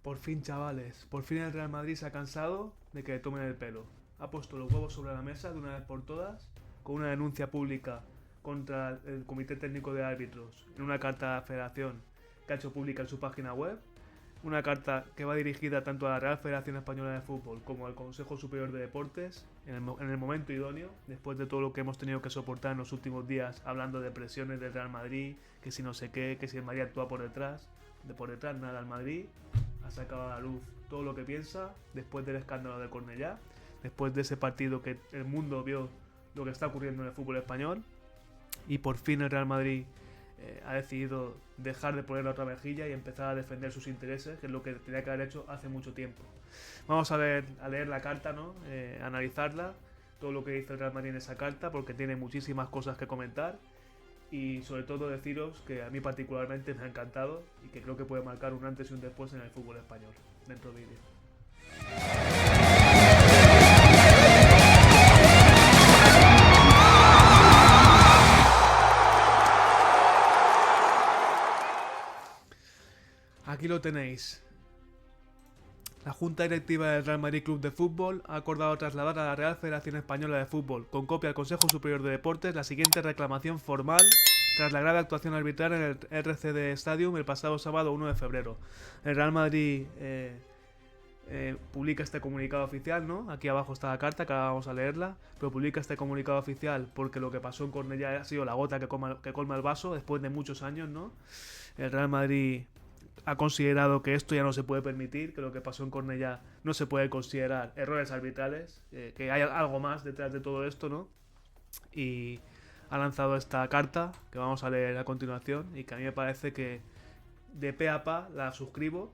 Por fin, chavales, por fin el Real Madrid se ha cansado de que le tomen el pelo. Ha puesto los huevos sobre la mesa de una vez por todas, con una denuncia pública contra el Comité Técnico de Árbitros en una carta a la Federación que ha hecho pública en su página web. Una carta que va dirigida tanto a la Real Federación Española de Fútbol como al Consejo Superior de Deportes en el momento idóneo, después de todo lo que hemos tenido que soportar en los últimos días, hablando de presiones del Real Madrid, que si no sé qué, que si el Madrid actúa por detrás. De por detrás nada, el Madrid ha sacado a la luz todo lo que piensa después del escándalo de Cornellá, después de ese partido que el mundo vio lo que está ocurriendo en el fútbol español, y por fin el Real Madrid ha decidido dejar de poner la otra mejilla y empezar a defender sus intereses, que es lo que tenía que haber hecho hace mucho tiempo. Vamos a leer la carta, ¿no? Analizarla, todo lo que dice el Real Madrid en esa carta, porque tiene muchísimas cosas que comentar, y sobre todo deciros que a mí particularmente me ha encantado y que creo que puede marcar un antes y un después en el fútbol español. Dentro vídeo. Aquí lo tenéis. La Junta Directiva del Real Madrid Club de Fútbol ha acordado trasladar a la Real Federación Española de Fútbol, con copia al Consejo Superior de Deportes, la siguiente reclamación formal tras la grave actuación arbitral en el RCD Stadium el pasado sábado 1 de febrero. El Real Madrid publica este comunicado oficial, ¿no? Aquí abajo está la carta, que ahora vamos a leerla, pero publica este comunicado oficial porque lo que pasó en Cornellá ha sido la gota que colma el vaso después de muchos años, ¿no? El Real Madrid ha considerado que esto ya no se puede permitir, que lo que pasó en Cornellá no se puede considerar errores arbitrales, que hay algo más detrás de todo esto, ¿no? Y ha lanzado esta carta que vamos a leer a continuación y que a mí me parece que de pe a pa la suscribo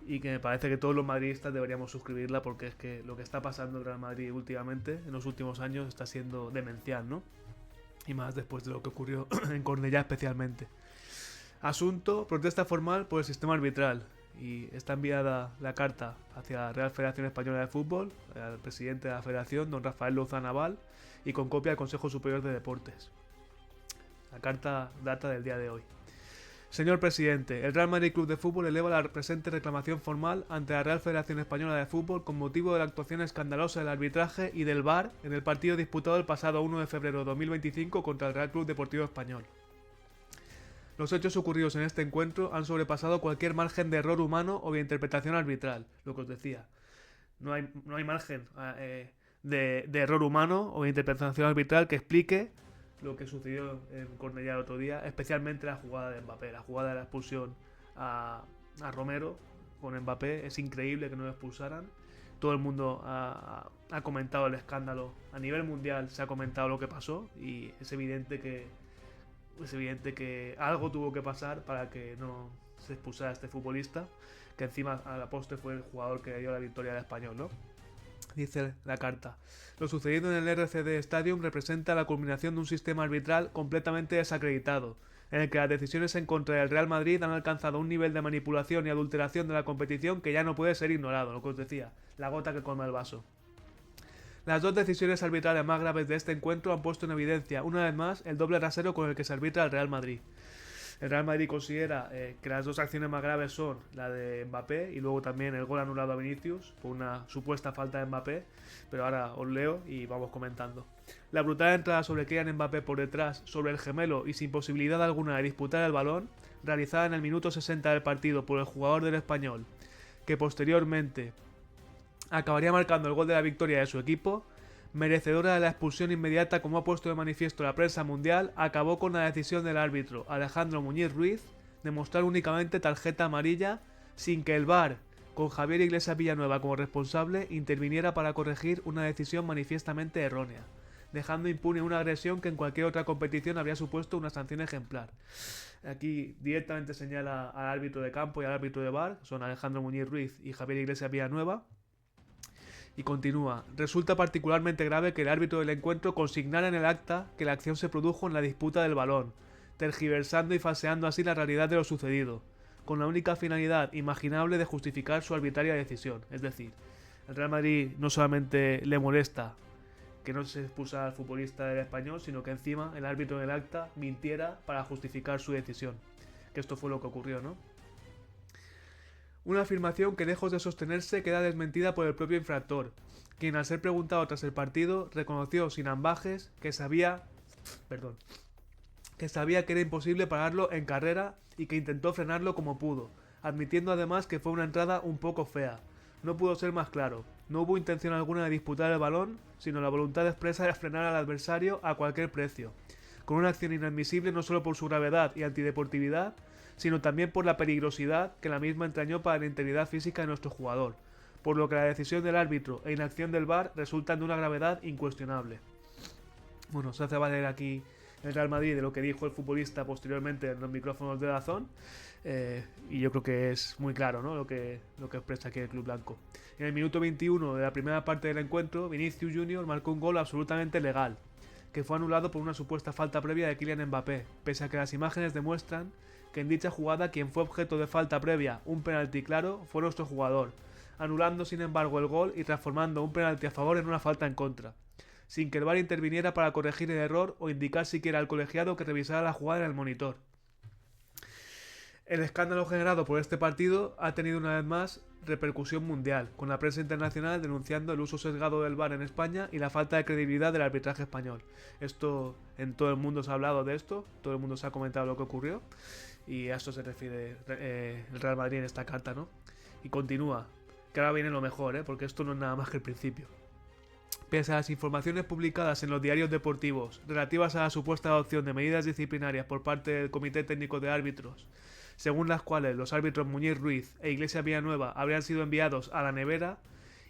y que me parece que todos los madridistas deberíamos suscribirla, porque es que lo que está pasando en Real Madrid últimamente, en los últimos años, está siendo demencial, ¿no? Y más después de lo que ocurrió en Cornellá especialmente. Asunto: protesta formal por el sistema arbitral. Y está enviada la carta hacia la Real Federación Española de Fútbol, al presidente de la federación, don Rafael Louzán Abal, y con copia al Consejo Superior de Deportes. La carta data del día de hoy. Señor presidente, el Real Madrid Club de Fútbol eleva la presente reclamación formal ante la Real Federación Española de Fútbol con motivo de la actuación escandalosa del arbitraje y del VAR en el partido disputado el pasado 1 de febrero de 2025 contra el Real Club Deportivo Español. Los hechos ocurridos en este encuentro han sobrepasado cualquier margen de error humano o de interpretación arbitral, lo que os decía. No hay margen de error humano o de interpretación arbitral que explique lo que sucedió en Cornellá el otro día, especialmente la jugada de Mbappé, la jugada de la expulsión a Romero con Mbappé. Es increíble que no lo expulsaran. Todo el mundo ha comentado el escándalo. A nivel mundial se ha comentado lo que pasó y es evidente que algo tuvo que pasar para que no se expulsara a este futbolista, que encima a la postre fue el jugador que dio la victoria al Español, ¿no? Dice la carta: lo sucedido en el RCD Stadium representa la culminación de un sistema arbitral completamente desacreditado, en el que las decisiones en contra del Real Madrid han alcanzado un nivel de manipulación y adulteración de la competición que ya no puede ser ignorado, lo que os decía, la gota que colma el vaso. Las dos decisiones arbitrales más graves de este encuentro han puesto en evidencia, una vez más, el doble rasero con el que se arbitra el Real Madrid. El Real Madrid considera que las dos acciones más graves son la de Mbappé y luego también el gol anulado a Vinicius por una supuesta falta de Mbappé, pero ahora os leo y vamos comentando. La brutal entrada sobre Kylian Mbappé por detrás sobre el gemelo y sin posibilidad alguna de disputar el balón, realizada en el minuto 60 del partido por el jugador del Español, que posteriormente acabaría marcando el gol de la victoria de su equipo, merecedora de la expulsión inmediata, como ha puesto de manifiesto la prensa mundial, acabó con la decisión del árbitro Alejandro Muñiz Ruiz de mostrar únicamente tarjeta amarilla sin que el VAR, con Javier Iglesias Villanueva como responsable, interviniera para corregir una decisión manifiestamente errónea, dejando impune una agresión que en cualquier otra competición habría supuesto una sanción ejemplar. Aquí directamente señala al árbitro de campo y al árbitro de VAR, son Alejandro Muñiz Ruiz y Javier Iglesias Villanueva. Y continúa: resulta particularmente grave que el árbitro del encuentro consignara en el acta que la acción se produjo en la disputa del balón, tergiversando y falseando así la realidad de lo sucedido, con la única finalidad imaginable de justificar su arbitraria decisión. Es decir, el Real Madrid no solamente le molesta que no se expulsara al futbolista del Español, sino que encima el árbitro del acta mintiera para justificar su decisión. Que esto fue lo que ocurrió, ¿no? Una afirmación que, lejos de sostenerse, queda desmentida por el propio infractor, quien, al ser preguntado tras el partido, reconoció sin ambages que sabía que era imposible pararlo en carrera y que intentó frenarlo como pudo, admitiendo además que fue una entrada un poco fea. No pudo ser más claro. No hubo intención alguna de disputar el balón, sino la voluntad expresa de frenar al adversario a cualquier precio, con una acción inadmisible no solo por su gravedad y antideportividad, sino también por la peligrosidad que la misma entrañó para la integridad física de nuestro jugador, por lo que la decisión del árbitro e inacción del VAR resultan de una gravedad incuestionable. Bueno, se hace valer aquí el Real Madrid de lo que dijo el futbolista posteriormente en los micrófonos de DAZN, y yo creo que es muy claro, ¿no?, lo que expresa aquí el club blanco. En el minuto 21 de la primera parte del encuentro, Vinicius Junior marcó un gol absolutamente legal, que fue anulado por una supuesta falta previa de Kylian Mbappé, pese a que las imágenes demuestran que en dicha jugada quien fue objeto de falta previa, un penalti claro, fue nuestro jugador, anulando sin embargo el gol y transformando un penalti a favor en una falta en contra, sin que el VAR interviniera para corregir el error o indicar siquiera al colegiado que revisara la jugada en el monitor. El escándalo generado por este partido ha tenido una vez más repercusión mundial, con la prensa internacional denunciando el uso sesgado del VAR en España y la falta de credibilidad del arbitraje español. Esto, en todo el mundo se ha hablado de esto, todo el mundo se ha comentado lo que ocurrió, y a esto se refiere el Real Madrid en esta carta, ¿no? Y continúa, que ahora viene lo mejor, porque esto no es nada más que el principio. Pese a las informaciones publicadas en los diarios deportivos relativas a la supuesta adopción de medidas disciplinarias por parte del Comité Técnico de Árbitros, según las cuales los árbitros Muñiz Ruiz e Iglesias Villanueva habrían sido enviados a la nevera,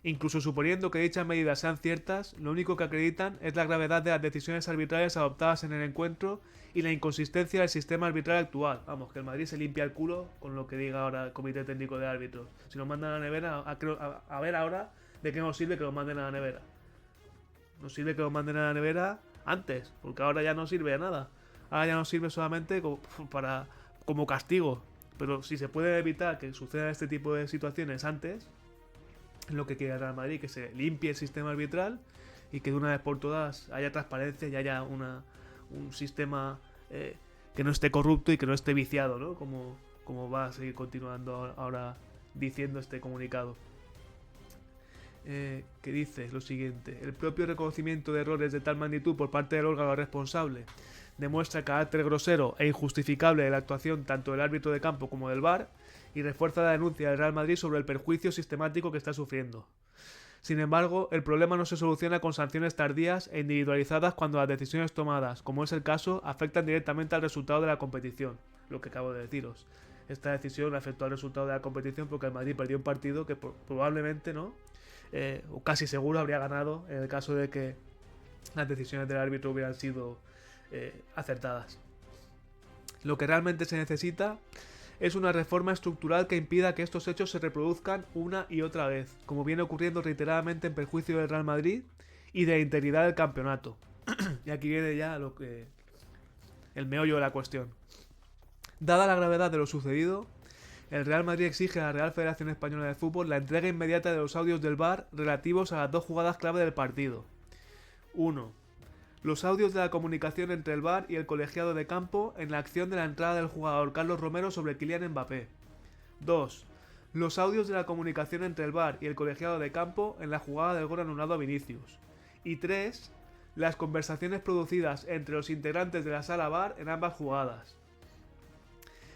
incluso suponiendo que dichas medidas sean ciertas, lo único que acreditan es la gravedad de las decisiones arbitrarias adoptadas en el encuentro y la inconsistencia del sistema arbitral actual. Vamos, que el Madrid se limpia el culo con lo que diga ahora el Comité Técnico de Árbitros. Si nos mandan a la nevera, a ver ahora de qué nos sirve que nos manden a la nevera. Nos sirve que nos manden a la nevera antes, porque ahora ya no sirve de nada. Ahora ya nos sirve solamente como castigo. Pero si se puede evitar que sucedan este tipo de situaciones antes, es lo que quiere el Real Madrid, que se limpie el sistema arbitral y que de una vez por todas haya transparencia y haya un sistema que no esté corrupto y que no esté viciado, ¿no? Como va a seguir continuando ahora diciendo este comunicado. Que dice lo siguiente: el propio reconocimiento de errores de tal magnitud por parte del órgano responsable demuestra el carácter grosero e injustificable de la actuación tanto del árbitro de campo como del VAR y refuerza la denuncia del Real Madrid sobre el perjuicio sistemático que está sufriendo. Sin embargo, el problema no se soluciona con sanciones tardías e individualizadas cuando las decisiones tomadas, como es el caso, afectan directamente al resultado de la competición, lo que acabo de deciros. Esta decisión afectó al resultado de la competición porque el Madrid perdió un partido que probablemente, ¿no?, o casi seguro habría ganado en el caso de que las decisiones del árbitro hubieran sido acertadas. Lo que realmente se necesita es una reforma estructural que impida que estos hechos se reproduzcan una y otra vez, como viene ocurriendo reiteradamente en perjuicio del Real Madrid y de la integridad del campeonato. Y aquí viene ya el meollo de la cuestión. Dada la gravedad de lo sucedido, el Real Madrid exige a la Real Federación Española de Fútbol la entrega inmediata de los audios del VAR relativos a las dos jugadas clave del partido. 1. Los audios de la comunicación entre el VAR y el colegiado de campo en la acción de la entrada del jugador Carlos Romero sobre Kylian Mbappé. 2. Los audios de la comunicación entre el VAR y el colegiado de campo en la jugada del gol anulado a Vinicius. Y 3. Las conversaciones producidas entre los integrantes de la sala VAR en ambas jugadas.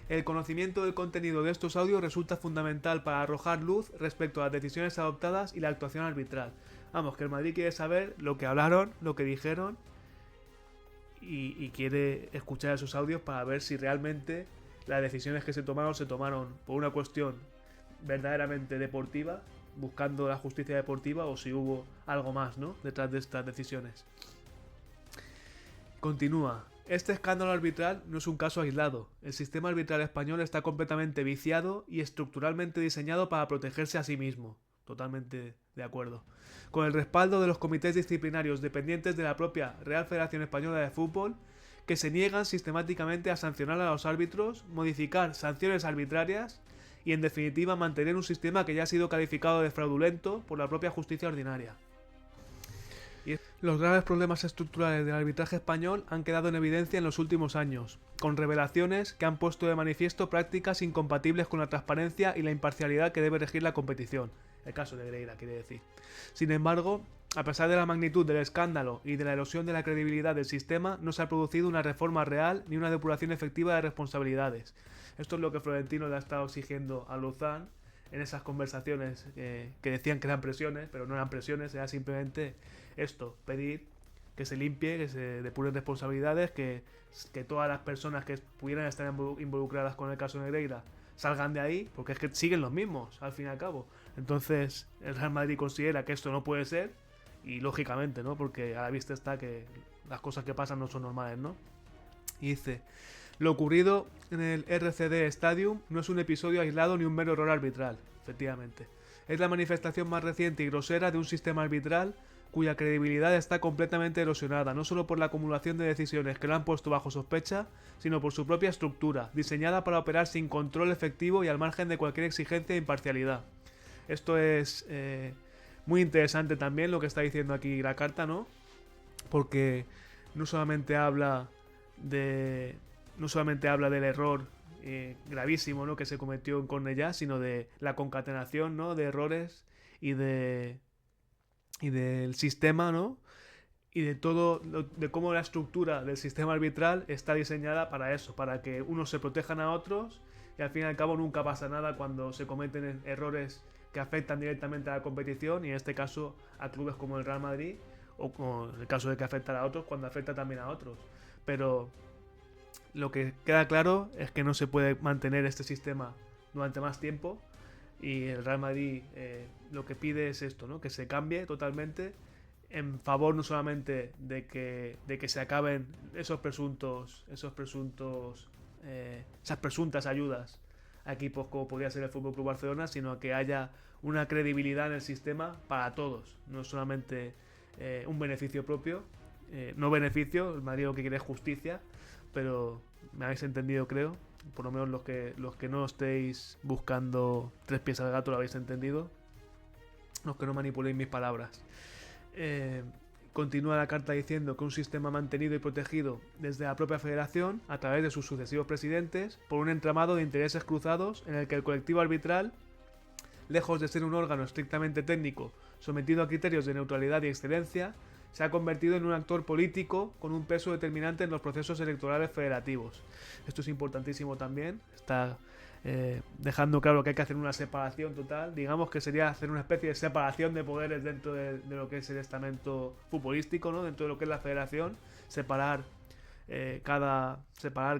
El conocimiento del contenido de estos audios resulta fundamental para arrojar luz respecto a las decisiones adoptadas y la actuación arbitral. Vamos, que el Madrid quiere saber lo que hablaron, lo que dijeron y quiere escuchar esos audios para ver si realmente las decisiones que se tomaron por una cuestión verdaderamente deportiva, buscando la justicia deportiva, o si hubo algo más, ¿no?, detrás de estas decisiones. Continúa. Este escándalo arbitral no es un caso aislado. El sistema arbitral español está completamente viciado y estructuralmente diseñado para protegerse a sí mismo. Totalmente de acuerdo. Con el respaldo de los comités disciplinarios dependientes de la propia Real Federación Española de Fútbol, que se niegan sistemáticamente a sancionar a los árbitros, modificar sanciones arbitrarias y, en definitiva, mantener un sistema que ya ha sido calificado de fraudulento por la propia justicia ordinaria. Y los graves problemas estructurales del arbitraje español han quedado en evidencia en los últimos años, con revelaciones que han puesto de manifiesto prácticas incompatibles con la transparencia y la imparcialidad que debe regir la competición. El caso de Negreira, quiere decir. Sin embargo, a pesar de la magnitud del escándalo y de la erosión de la credibilidad del sistema, no se ha producido una reforma real ni una depuración efectiva de responsabilidades. Esto es lo que Florentino le ha estado exigiendo a Luzán en esas conversaciones que decían que eran presiones, pero no eran presiones, era simplemente esto, pedir que se limpie, que se depuren responsabilidades, que todas las personas que pudieran estar involucradas con el caso Negreira salgan de ahí, porque es que siguen los mismos, al fin y al cabo. Entonces, el Real Madrid considera que esto no puede ser, y lógicamente, ¿no? Porque a la vista está que las cosas que pasan no son normales, ¿no? Y dice: lo ocurrido en el RCD Stadium no es un episodio aislado ni un mero error arbitral, efectivamente. Es la manifestación más reciente y grosera de un sistema arbitral cuya credibilidad está completamente erosionada, no solo por la acumulación de decisiones que lo han puesto bajo sospecha, sino por su propia estructura, diseñada para operar sin control efectivo y al margen de cualquier exigencia de imparcialidad. Esto es muy interesante también lo que está diciendo aquí la carta, ¿no? Porque no solamente habla del error gravísimo, ¿no?, que se cometió en Cornellá, sino de la concatenación, ¿no?, de errores y del sistema, ¿no?, y de todo, de cómo la estructura del sistema arbitral está diseñada para eso, para que unos se protejan a otros, y al fin y al cabo nunca pasa nada cuando se cometen errores que afectan directamente a la competición, y en este caso a clubes como el Real Madrid, o como el caso de que afecta a otros, cuando afecta también a otros. Pero lo que queda claro es que no se puede mantener este sistema durante más tiempo, y el Real Madrid lo que pide es esto, ¿no?, que se cambie totalmente en favor no solamente de que se acaben esas presuntas ayudas a equipos como podría ser el Fútbol Club Barcelona, sino que haya una credibilidad en el sistema para todos, no solamente un beneficio propio, no beneficio, el Madrid lo que quiere es justicia, pero me habéis entendido, creo, por lo menos los que no estéis buscando tres pies al gato lo habéis entendido, los que no manipuléis mis palabras. Continúa la carta diciendo que un sistema mantenido y protegido desde la propia federación a través de sus sucesivos presidentes por un entramado de intereses cruzados en el que el colectivo arbitral, lejos de ser un órgano estrictamente técnico sometido a criterios de neutralidad y excelencia, se ha convertido en un actor político con un peso determinante en los procesos electorales federativos. Esto es importantísimo también, está dejando claro que hay que hacer una separación total, digamos que sería hacer una especie de separación de poderes dentro de lo que es el estamento futbolístico, ¿no?, dentro de lo que es la federación, separar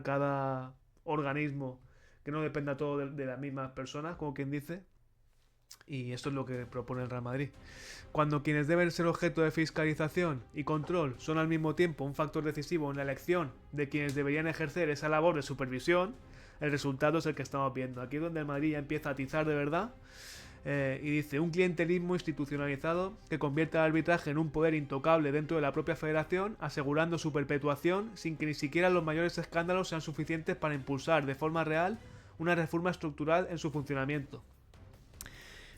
cada organismo, que no dependa todo de las mismas personas, como quien dice. Y esto es lo que propone el Real Madrid. Cuando quienes deben ser objeto de fiscalización y control son al mismo tiempo un factor decisivo en la elección de quienes deberían ejercer esa labor de supervisión, el resultado es el que estamos viendo. Aquí es donde el Madrid ya empieza a atizar de verdad, y dice: un clientelismo institucionalizado que convierte al arbitraje en un poder intocable dentro de la propia federación, asegurando su perpetuación sin que ni siquiera los mayores escándalos sean suficientes para impulsar de forma real una reforma estructural en su funcionamiento.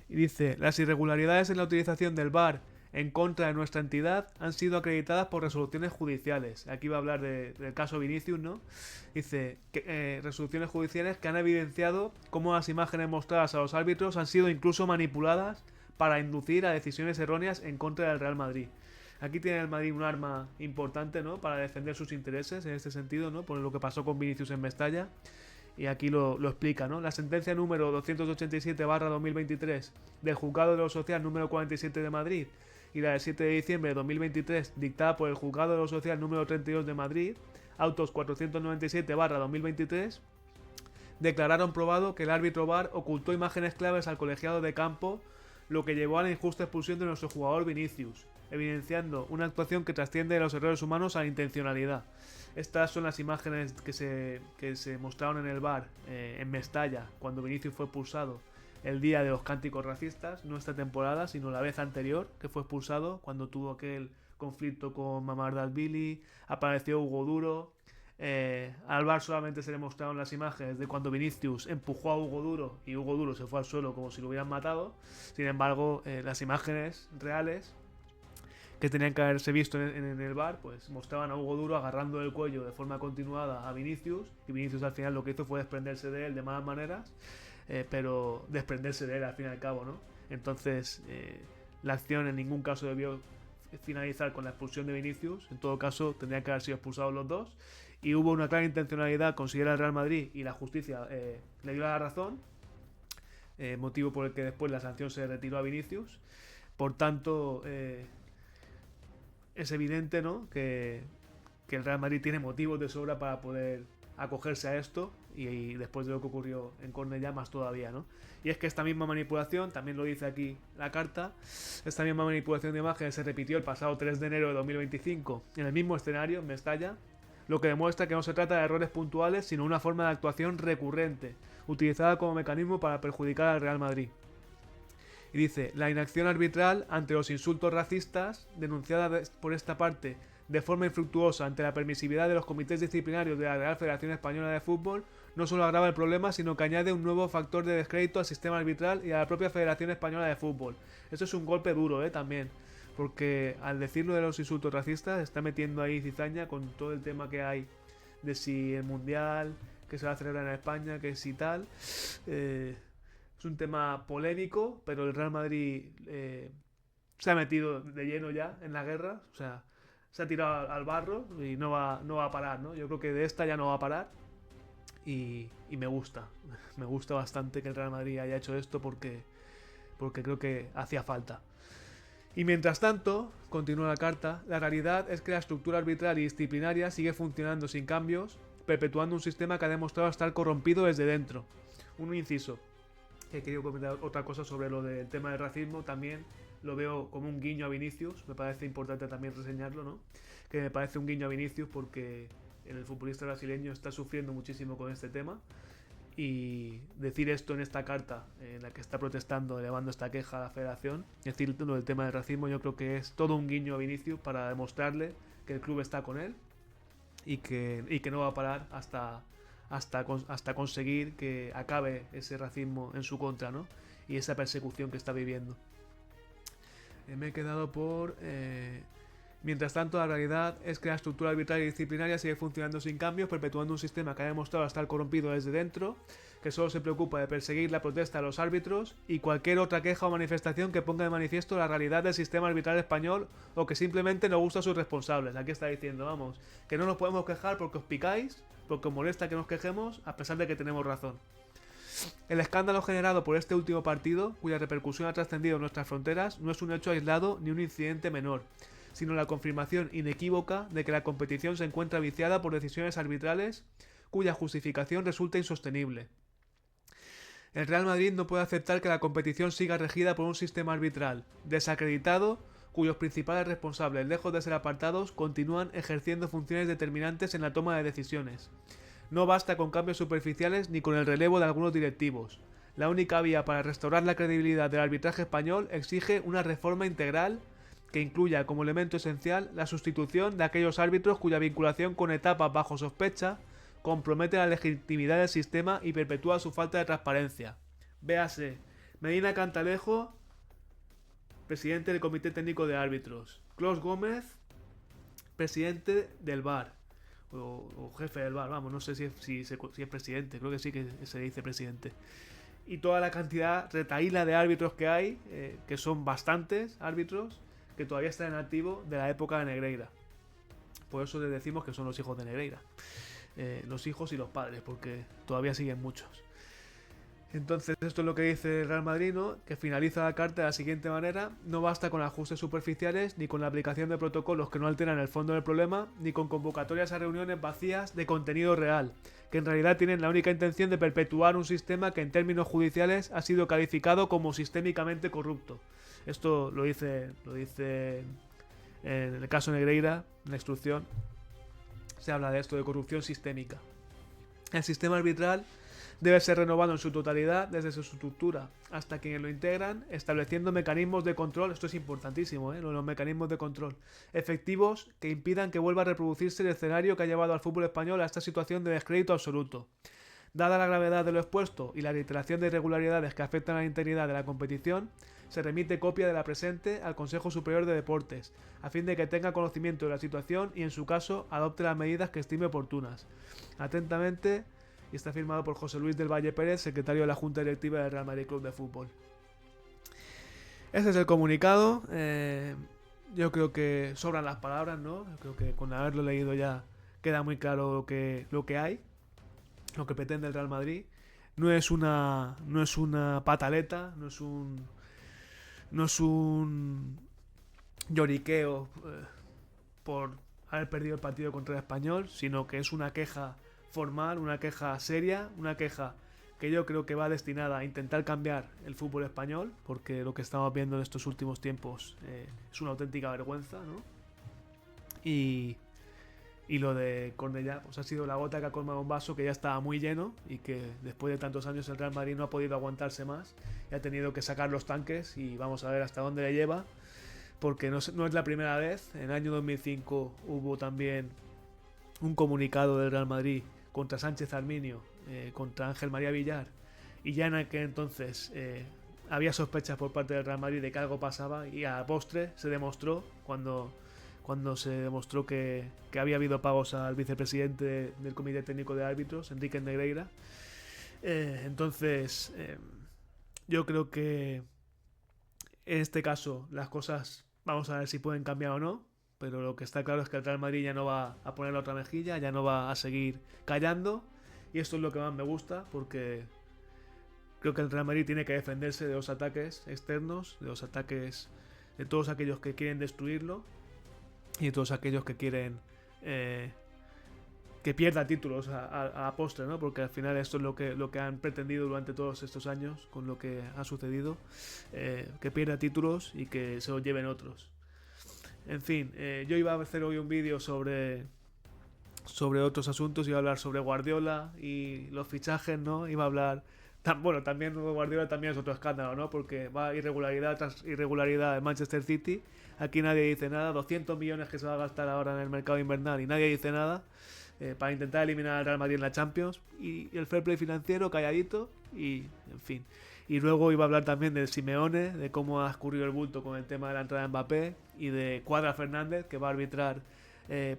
Y dice: las irregularidades en la utilización del VAR en contra de nuestra entidad han sido acreditadas por resoluciones judiciales. Aquí va a hablar del caso Vinicius, ¿no? Dice que resoluciones judiciales que han evidenciado cómo las imágenes mostradas a los árbitros han sido incluso manipuladas para inducir a decisiones erróneas en contra del Real Madrid. Aquí tiene el Madrid un arma importante, ¿no?, para defender sus intereses en este sentido, ¿no?, por lo que pasó con Vinicius en Mestalla. Y aquí lo explica, ¿no? La sentencia número 287/2023 del Juzgado de lo Social número 47 de Madrid y la del 7 de diciembre de 2023 dictada por el Juzgado de lo Social número 32 de Madrid, autos 497/2023, declararon probado que el árbitro VAR ocultó imágenes claves al colegiado de campo, lo que llevó a la injusta expulsión de nuestro jugador Vinicius, evidenciando una actuación que trasciende de los errores humanos a la intencionalidad. Estas son las imágenes que se mostraron en el VAR en Mestalla, cuando Vinicius fue expulsado el día de los cánticos racistas, no esta temporada, sino la vez anterior, que fue expulsado cuando tuvo aquel conflicto con Mamardashvili, apareció Hugo Duro. Al VAR solamente se le mostraron las imágenes de cuando Vinicius empujó a Hugo Duro y Hugo Duro se fue al suelo como si lo hubieran matado. Sin embargo, las imágenes reales que tenían que haberse visto en el VAR, pues mostraban a Hugo Duro agarrando el cuello de forma continuada a Vinicius, y Vinicius al final lo que hizo fue desprenderse de él de malas maneras, pero desprenderse de él al fin y al cabo, ¿no? Entonces, la acción en ningún caso debió finalizar con la expulsión de Vinicius. En todo caso, tendrían que haber sido expulsados los dos, y hubo una clara intencionalidad, considera el Real Madrid, y la justicia le dio la razón, motivo por el que después la sanción se retiró a Vinicius. Por tanto, es evidente, ¿no?, que el Real Madrid tiene motivos de sobra para poder acogerse a esto, y después de lo que ocurrió en Cornellá más todavía, ¿no? Y es que esta misma manipulación, también lo dice aquí la carta, esta misma manipulación de imágenes se repitió el pasado 3 de enero de 2025 en el mismo escenario, en Mestalla, lo que demuestra que no se trata de errores puntuales, sino una forma de actuación recurrente, utilizada como mecanismo para perjudicar al Real Madrid. Y dice, la inacción arbitral ante los insultos racistas, denunciada por esta parte de forma infructuosa ante la permisividad de los comités disciplinarios de la Real Federación Española de Fútbol, no solo agrava el problema, sino que añade un nuevo factor de descrédito al sistema arbitral y a la propia Federación Española de Fútbol. Eso es un golpe duro, también, porque al decirlo de los insultos racistas está metiendo ahí cizaña con todo el tema que hay de si el Mundial que se va a celebrar en España, que si tal. Es un tema polémico, pero el Real Madrid se ha metido de lleno ya en la guerra, o sea, se ha tirado al barro y no va a parar, ¿no? Yo creo que de esta ya no va a parar, y me gusta bastante que el Real Madrid haya hecho esto, porque creo que hacía falta. Y mientras tanto, continúa la carta, la realidad es que la estructura arbitral y disciplinaria sigue funcionando sin cambios, perpetuando un sistema que ha demostrado estar corrompido desde dentro. Un inciso, que he querido comentar otra cosa sobre lo del tema del racismo, también lo veo como un guiño a Vinicius, me parece importante también reseñarlo, ¿no? Que me parece un guiño a Vinicius porque el futbolista brasileño está sufriendo muchísimo con este tema, y decir esto en esta carta en la que está protestando, elevando esta queja a la federación, decir lo del tema del racismo, yo creo que es todo un guiño a Vinicius para demostrarle que el club está con él y que no va a parar hasta conseguir que acabe ese racismo en su contra, ¿no? Y esa persecución que está viviendo. Me he quedado por... Mientras tanto, la realidad es que la estructura arbitral y disciplinaria sigue funcionando sin cambios, perpetuando un sistema que ha demostrado estar corrompido desde dentro, que solo se preocupa de perseguir la protesta de los árbitros y cualquier otra queja o manifestación que ponga de manifiesto la realidad del sistema arbitral español, o que simplemente no gusta a sus responsables. Aquí está diciendo, vamos, que no nos podemos quejar porque os picáis, porque os molesta que nos quejemos, a pesar de que tenemos razón. El escándalo generado por este último partido, cuya repercusión ha trascendido nuestras fronteras, no es un hecho aislado ni un incidente menor, sino la confirmación inequívoca de que la competición se encuentra viciada por decisiones arbitrales cuya justificación resulta insostenible. El Real Madrid no puede aceptar que la competición siga regida por un sistema arbitral desacreditado, cuyos principales responsables, lejos de ser apartados, continúan ejerciendo funciones determinantes en la toma de decisiones. No basta con cambios superficiales ni con el relevo de algunos directivos. La única vía para restaurar la credibilidad del arbitraje español exige una reforma integral que incluya como elemento esencial la sustitución de aquellos árbitros cuya vinculación con etapas bajo sospecha compromete la legitimidad del sistema y perpetúa su falta de transparencia. Véase, Medina Cantalejo, presidente del Comité Técnico de Árbitros; Clos Gómez, presidente del VAR, o jefe del VAR, vamos, no sé si es presidente, creo que sí que se dice presidente. Y toda la cantidad retaíla de árbitros que hay, que son bastantes árbitros, que todavía están en activo de la época de Negreira. Por eso les decimos que son los hijos de Negreira. Los hijos y los padres, porque todavía siguen muchos. Entonces, esto es lo que dice el Real Madrid, ¿no? Que finaliza la carta de la siguiente manera: no basta con ajustes superficiales, ni con la aplicación de protocolos que no alteran el fondo del problema, ni con convocatorias a reuniones vacías de contenido real, que en realidad tienen la única intención de perpetuar un sistema que en términos judiciales ha sido calificado como sistémicamente corrupto. Esto lo dice en el caso Negreira, en la instrucción, se habla de esto, de corrupción sistémica. El sistema arbitral debe ser renovado en su totalidad desde su estructura hasta quienes lo integran, estableciendo mecanismos de control, esto es importantísimo, los mecanismos de control efectivos que impidan que vuelva a reproducirse el escenario que ha llevado al fútbol español a esta situación de descrédito absoluto. Dada la gravedad de lo expuesto y la reiteración de irregularidades que afectan a la integridad de la competición, se remite copia de la presente al Consejo Superior de Deportes, a fin de que tenga conocimiento de la situación y, en su caso, adopte las medidas que estime oportunas. Atentamente, y está firmado por José Luis del Valle Pérez, secretario de la Junta Directiva del Real Madrid Club de Fútbol. Ese es el comunicado. Yo creo que sobran las palabras, ¿no? Yo creo que con haberlo leído ya queda muy claro lo que hay, lo que pretende el Real Madrid. No es una pataleta, no es un lloriqueo por haber perdido el partido contra el Español, sino que es una queja formal, una queja seria, una queja que yo creo que va destinada a intentar cambiar el fútbol español, porque lo que estamos viendo en estos últimos tiempos es una auténtica vergüenza, ¿no? Y lo de Cornellá pues ha sido la gota que ha colmado un vaso que ya estaba muy lleno y que después de tantos años el Real Madrid no ha podido aguantarse más y ha tenido que sacar los tanques, y vamos a ver hasta dónde le lleva, porque no es la primera vez. En el año 2005 hubo también un comunicado del Real Madrid contra Sánchez Arminio, contra Ángel María Villar, y ya en aquel entonces había sospechas por parte del Real Madrid de que algo pasaba, y a postre se demostró cuando se demostró que había habido pagos al vicepresidente del Comité Técnico de Árbitros, Enrique Negreira. Entonces, yo creo que en este caso las cosas vamos a ver si pueden cambiar o no, pero lo que está claro es que el Real Madrid ya no va a poner la otra mejilla, ya no va a seguir callando, y esto es lo que más me gusta, porque creo que el Real Madrid tiene que defenderse de los ataques externos, de los ataques de todos aquellos que quieren destruirlo y de todos aquellos que quieren que pierda títulos a postre, ¿no? Porque al final esto es lo que han pretendido durante todos estos años con lo que ha sucedido, que pierda títulos y que se los lleven otros. En fin, yo iba a hacer hoy un vídeo sobre otros asuntos, iba a hablar sobre Guardiola y los fichajes, ¿no? Iba a hablar... Bueno, también Guardiola también es otro escándalo, ¿no? Porque va irregularidad tras irregularidad en Manchester City. Aquí nadie dice nada. 200 millones que se va a gastar ahora en el mercado invernal y nadie dice nada para intentar eliminar al Real Madrid en la Champions. Y el fair play financiero calladito y, en fin. Y luego iba a hablar también del Simeone, de cómo ha escurrido el bulto con el tema de la entrada de Mbappé, y de Cuadra Fernández, que va a arbitrar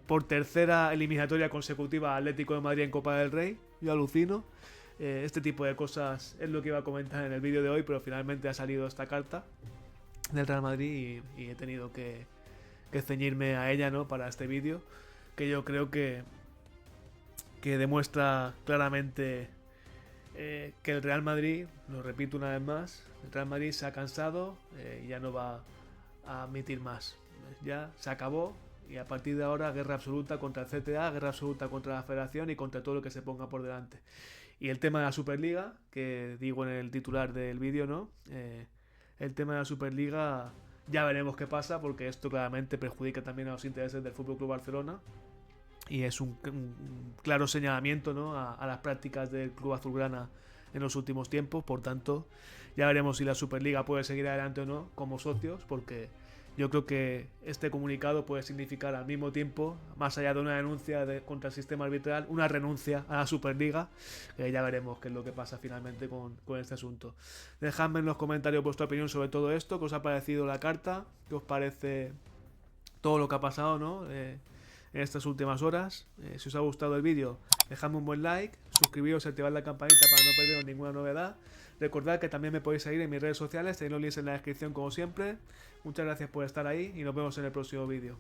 por tercera eliminatoria consecutiva Atlético de Madrid en Copa del Rey. Yo alucino. Este tipo de cosas es lo que iba a comentar en el vídeo de hoy, pero finalmente ha salido esta carta del Real Madrid y he tenido que ceñirme a ella, ¿no? Para este vídeo, que yo creo que demuestra claramente que el Real Madrid, lo repito una vez más, el Real Madrid se ha cansado y ya no va a admitir más. Ya se acabó, y a partir de ahora guerra absoluta contra el CTA, guerra absoluta contra la Federación y contra todo lo que se ponga por delante. Y el tema de la Superliga, que digo en el titular del vídeo, ¿no? El tema de la Superliga ya veremos qué pasa, porque esto claramente perjudica también a los intereses del FC Barcelona y es un claro señalamiento, ¿no? a las prácticas del Club Azulgrana en los últimos tiempos. Por tanto, ya veremos si la Superliga puede seguir adelante o no como socios, porque yo creo que este comunicado puede significar al mismo tiempo, más allá de una denuncia contra el sistema arbitral, una renuncia a la Superliga. Ya veremos qué es lo que pasa finalmente con este asunto. Dejadme en los comentarios vuestra opinión sobre todo esto, qué os ha parecido la carta, qué os parece todo lo que ha pasado, ¿no? En estas últimas horas. Si os ha gustado el vídeo, dejadme un buen like, suscribiros y activad la campanita para no perderos ninguna novedad. Recordad que también me podéis seguir en mis redes sociales, tenéis los links en la descripción como siempre. Muchas gracias por estar ahí y nos vemos en el próximo vídeo.